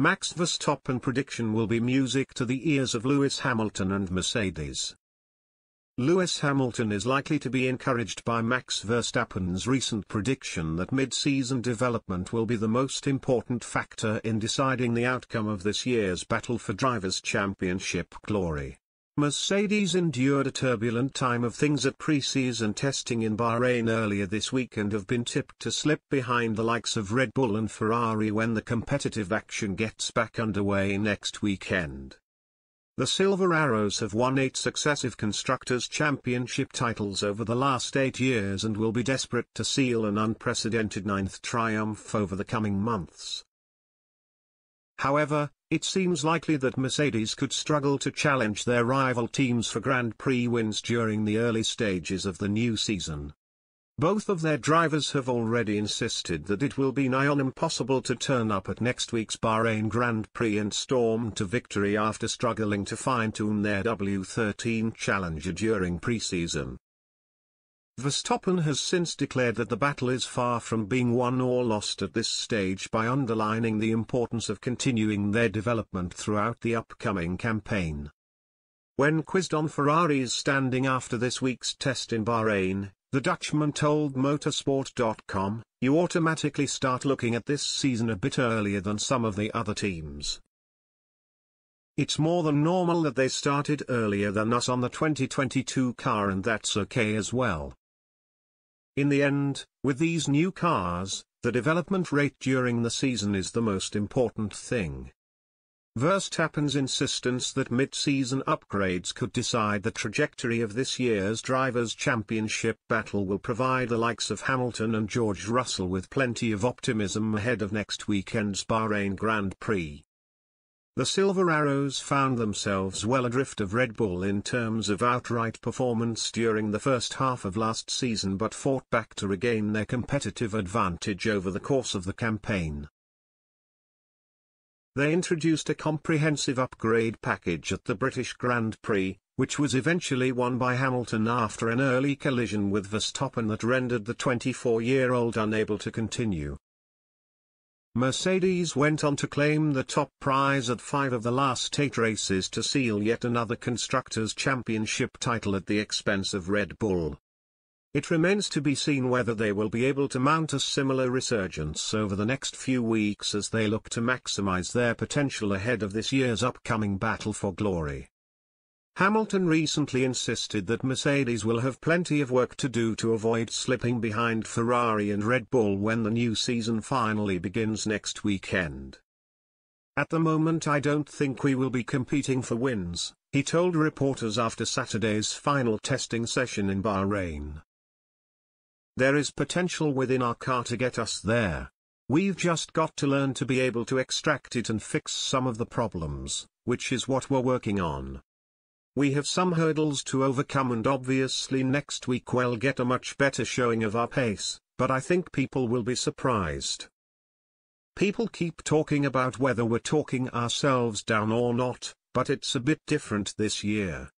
Max Verstappen prediction will be music to the ears of Lewis Hamilton and Mercedes. Lewis Hamilton is likely to be encouraged by Max Verstappen's recent prediction that mid-season development will be the most important factor in deciding the outcome of this year's battle for Drivers' Championship glory. Mercedes endured a turbulent time of things at pre-season testing in Bahrain earlier this week and have been tipped to slip behind the likes of Red Bull and Ferrari when the competitive action gets back underway next weekend. The Silver Arrows have won 8 successive Constructors' Championship titles over the last 8 years and will be desperate to seal an unprecedented 9th triumph over the coming months. However, it seems likely that Mercedes could struggle to challenge their rival teams for Grand Prix wins during the early stages of the new season. Both of their drivers have already insisted that it will be nigh on impossible to turn up at next week's Bahrain Grand Prix and storm to victory after struggling to fine-tune their W13 Challenger during pre-season. Verstappen has since declared that the battle is far from being won or lost at this stage by underlining the importance of continuing their development throughout the upcoming campaign. When quizzed on Ferrari's standing after this week's test in Bahrain, the Dutchman told motorsport.com, "You automatically start looking at this season a bit earlier than some of the other teams. It's more than normal that they started earlier than us on the 2022 car, and that's okay as well. In the end, with these new cars, the development rate during the season is the most important thing." Verstappen's insistence that mid-season upgrades could decide the trajectory of this year's Drivers' Championship battle will provide the likes of Hamilton and George Russell with plenty of optimism ahead of next weekend's Bahrain Grand Prix. The Silver Arrows found themselves well adrift of Red Bull in terms of outright performance during the first half of last season, but fought back to regain their competitive advantage over the course of the campaign. They introduced a comprehensive upgrade package at the British Grand Prix, which was eventually won by Hamilton after an early collision with Verstappen that rendered the 24-year-old unable to continue. Mercedes went on to claim the top prize at 5 of the last 8 races to seal yet another Constructors' Championship title at the expense of Red Bull. It remains to be seen whether they will be able to mount a similar resurgence over the next few weeks as they look to maximize their potential ahead of this year's upcoming battle for glory. Hamilton recently insisted that Mercedes will have plenty of work to do to avoid slipping behind Ferrari and Red Bull when the new season finally begins next weekend. "At the moment I don't think we will be competing for wins," he told reporters after Saturday's final testing session in Bahrain. "There is potential within our car to get us there. We've just got to learn to be able to extract it and fix some of the problems, which is what we're working on. We have some hurdles to overcome, and obviously next week we'll get a much better showing of our pace, but I think people will be surprised. People keep talking about whether we're talking ourselves down or not, but it's a bit different this year."